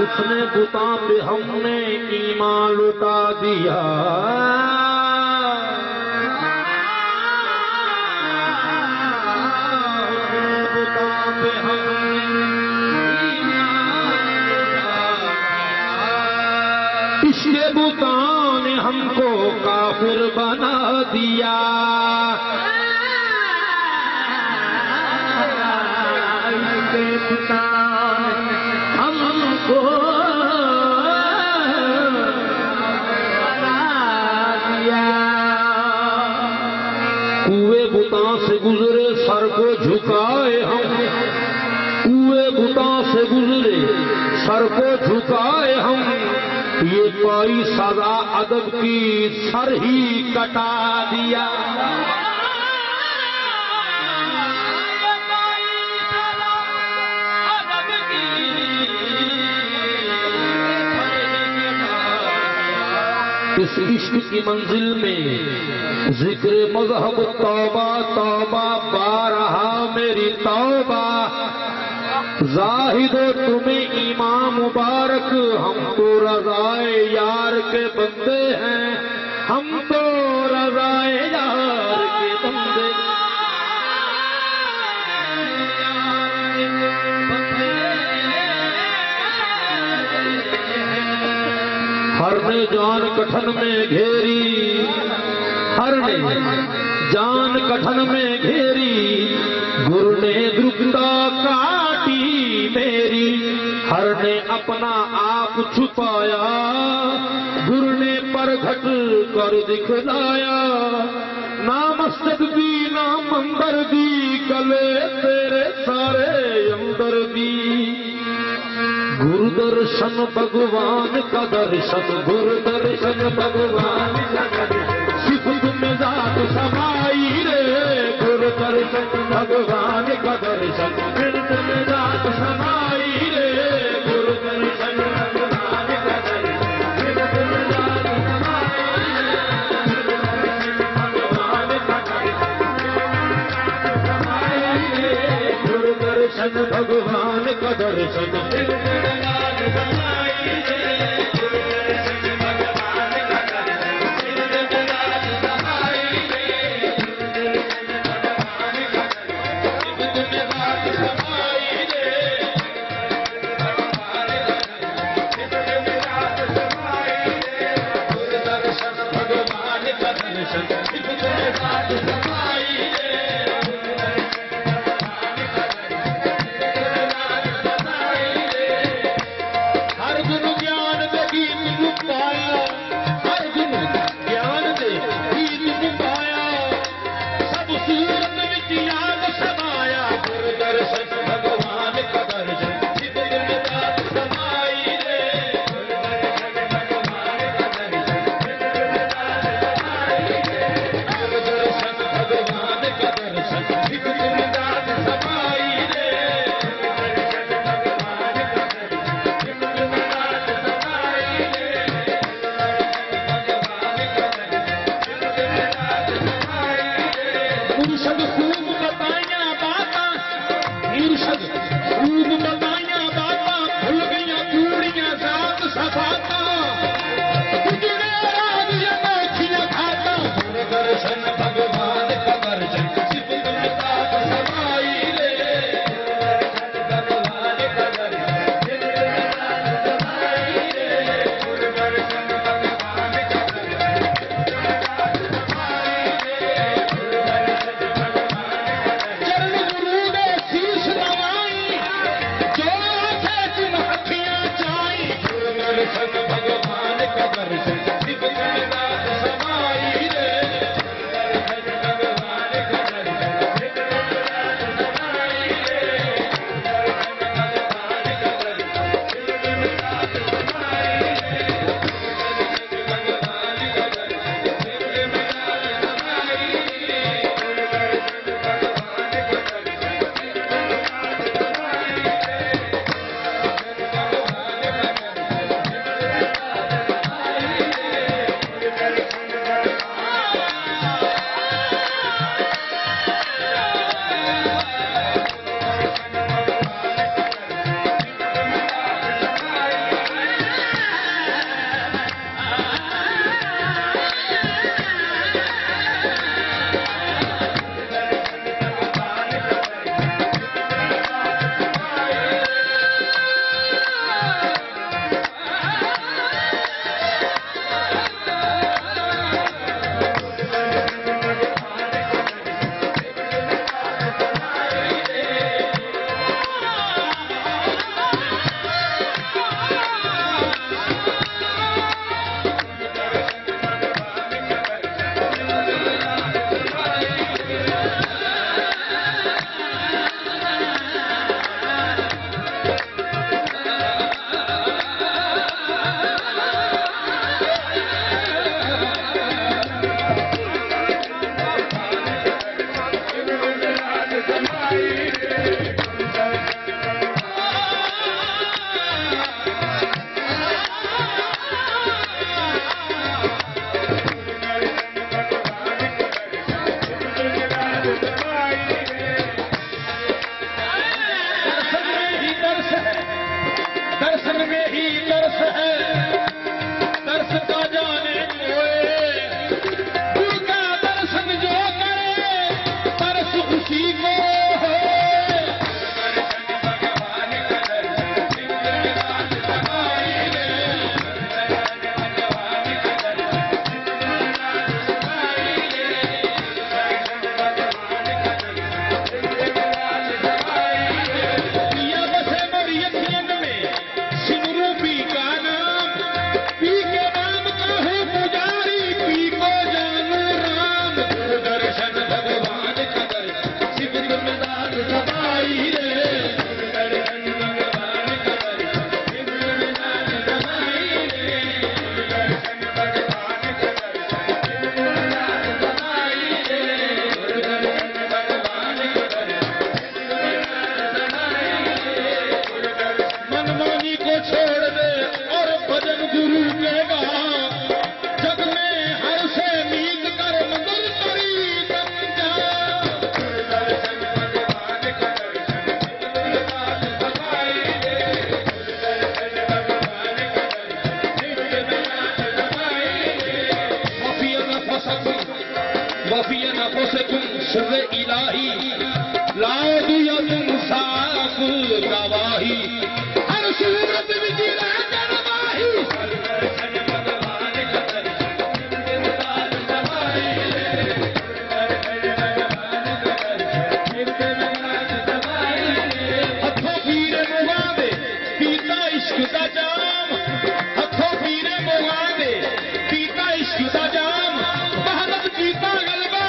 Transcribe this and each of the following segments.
उसने बुता पे हमने ईमान लुटा दिया। बुता पे हमने ईमान लुटा दिया। इसके बुता ने हमको काफिर बना दिया। इसके बुता कुएं बुता से गुजरे सर को झुकाए हम। कुएं बुता से गुजरे सर को झुकाए हम। ये पाई सजा अदब की सर ही कटा दिया। इस इश्क की मंजिल में जिक्र मजहब तौबा तौबा बारहा मेरी तौबा। जाहिदो तुम्हें इमाम मुबारक, हम तो रज़ाए यार के बंदे हैं। हम तो रज़ाए यार के बंदे। हर ने जान कठन में घेरी, हर ने जान कठन में घेरी। गुरु ने द्रुपदा काटी मेरी। हर ने अपना आप छुपाया, गुरु ने परघट कर दिखलाया। ना मस्जिद दी ना मंदिर दी, कले तेरे सारे अंदर दी। गुरु दर्शन भगवान का दर्शन, गुरु दर्शन भगवान का दर्शन। सिफत में जात समाई रे, गुरु दर्शन भगवान का दर्शन। सिफत में जात समाई रे, गुरु दर्शन भगवान का दर्शन। सिफत में जात समाई रे, गुरु दर्शन भगवान का दर्शन। दर्श है, दर्श का जाने कोई, गुरु का दर्शन जो करे दर्श उसी को है। शुभ इलाही लाओ दिया तुम साफ गवाही, हर सूरत विधि राजनवाही। हथों पीरे मुहादे पीता इश्क का जाम, हथों पीरे मुहादे पीता इश्क का जाम, बहरत जीता गलबा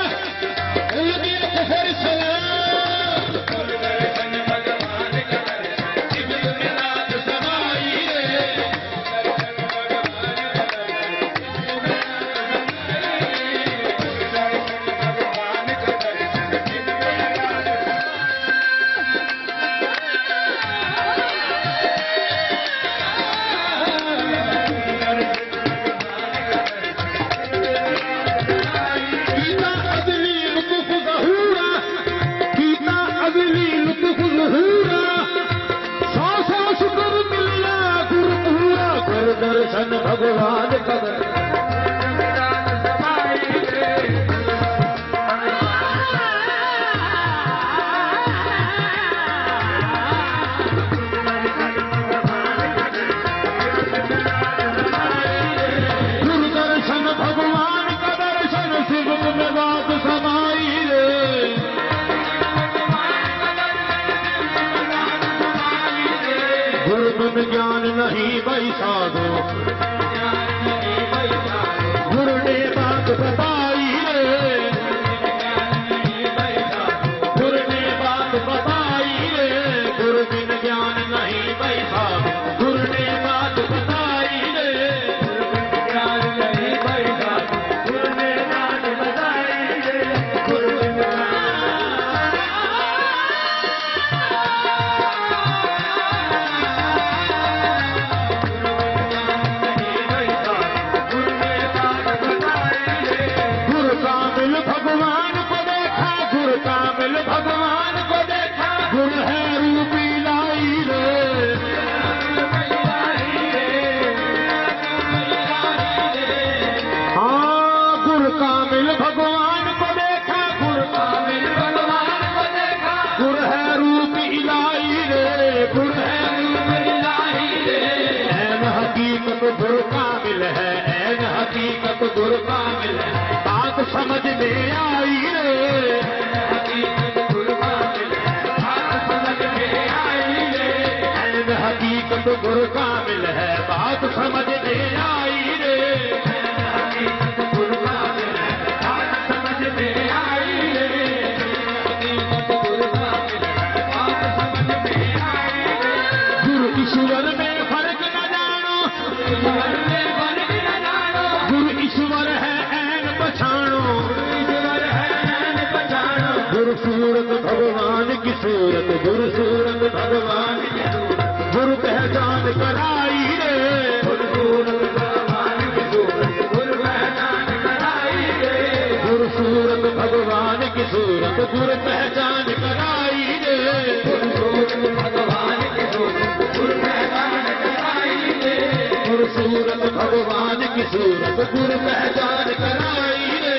दर्शन भगवान कदर गुरु दर्शन भगवान का दर्शन शिव में बात समाई रे। गुरु बिन ज्ञान नहीं भाई साधो, गुरु ने बात बताई रे, गुरु ने बात बताई रे। गुरु बिन ज्ञान नहीं भाई साधो, गुरु ने बात बताई रे, ज्ञान नहीं भाई साधो, गुरु ने बात बताई रे। गुरु भगवान को देखा, गुरु कामिल भगवान को देखा, गुरु है रूपी लाई रे। हाँ गुरु कामिल भगवान को देखा, गुरु कामिल भगवान को देखा, गुरु है रूपी लाई रे, गुरु है रूपी लाई रे। ऐन हकीकत गुरु कामिल है, ऐन हकीकत गुरु कामिल है, बात समझ में आई रे। हकीकत गुरु कामिल है, बात समझ में आई रे। ऐन हकीकत गुरु कामिल है, बात समझ में आई रे। हकीकत गुरु कामिल है, बात समझ में आई रे। हकीकत गुरु कामिल है, बात समझ में आई रे। गुरु ईश्वर में फर्क न जानो, ईश्वर में फर्क न जानो, गुरु ईश्वर है ऐन पछाणो, ईश्वर है ऐन पछाणो। गुरु सूरत भगवान की सूरत, गुरु सूरत भगवान की सूरत, गुरु पहचान कराई रे। गुरु सूरत भगवान की सूरत, गुरु पहचान कराई रे। गुरु सूरत भगवान की सूरत, गुरु पहचान कराई रे। गुरु सूरत भगवान की सूरत, गुरु पहचान कराई रे। और सूरत भगवान की सूरत गुर पहचान कराई रे।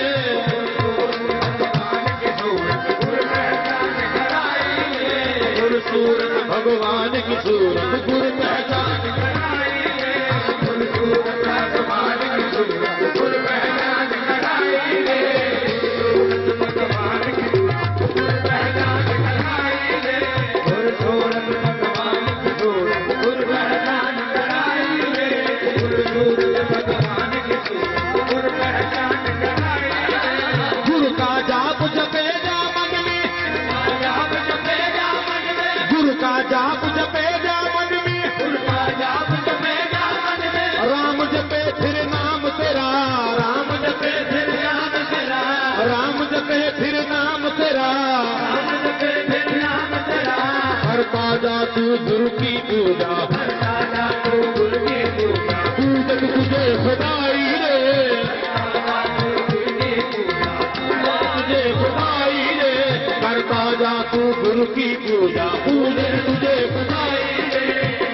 और सूरत भगवान की सूरत गुर पहचान कराई रे। और सूरत भगवान की सूरत गुर पहचान कराई रे। गुरु का जाप जपे जा मन में, गुरु का जाप जपे जा मन में, राम जपे फिर नाम तेरा, राम जपे फिर नाम तेरा, राम जपे फिर नाम तेरा, करता जा तू गुरु की पूजा, पूजक तुझे खुदाई रे, तुझे खुदाई रे, करता जा तू गुरु की पूजा, पूजे तुझे खुदाई रे,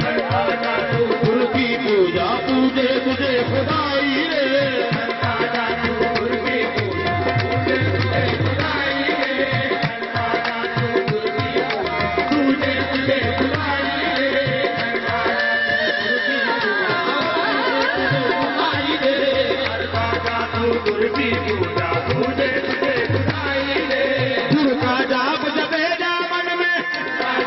करता जा तू गुरु की पूजा, पूजे तुझे खुदाई रे, करता जा तू गुरु की पूजा, पूजे तुझे खुदाई रे, करता जा तू गुरु की पूजा, पूजे तुझे खुदाई रे, करता जा तू गुरु की पूजा, पूजे तुझे खुदाई रे। गुरु का जाप जपे जा मन में,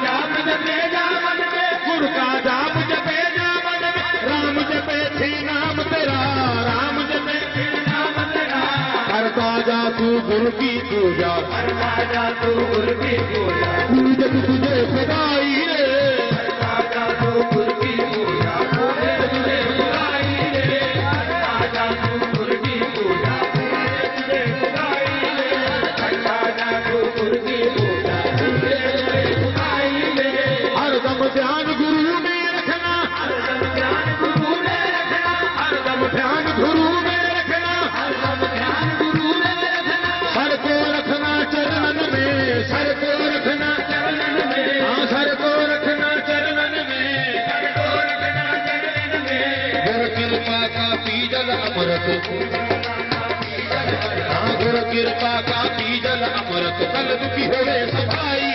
जाप जपे जा मन में, गुरु का जाप जपे जा मन में, राम जपे थी नाम तेरा, राम जपे थी नाम तेरा, करता जा तू गुरु की पूजा, करता जा तू गुरु की पूजा, पूजक तुझे खुदाई रे, करता जा तू गुरु की पूजा, पूजे तुझे खुदाई रे, करता जा तू गुरु की पूजा, पूजे तुझे खुदाई रे, करता जा तू गुरु की पूजा, पूजे तुझे खुदाई रे। हरदम ध्यान गुरु में रखना, हरदम ध्यान गुरु में रखना, हरदम ध्यान गुरु में रखना, हरदम ध्यान गुरु में रखना, सर को रखना चरणन में, सर को रखना चरणन में, हाँ सर को रखना चरणन में, सर को रखना चरणन में। गुर कृपा का पीजल अमृत, हाँ गुर कृपा का पीजल अमृत, कल दुखी होवे सफाई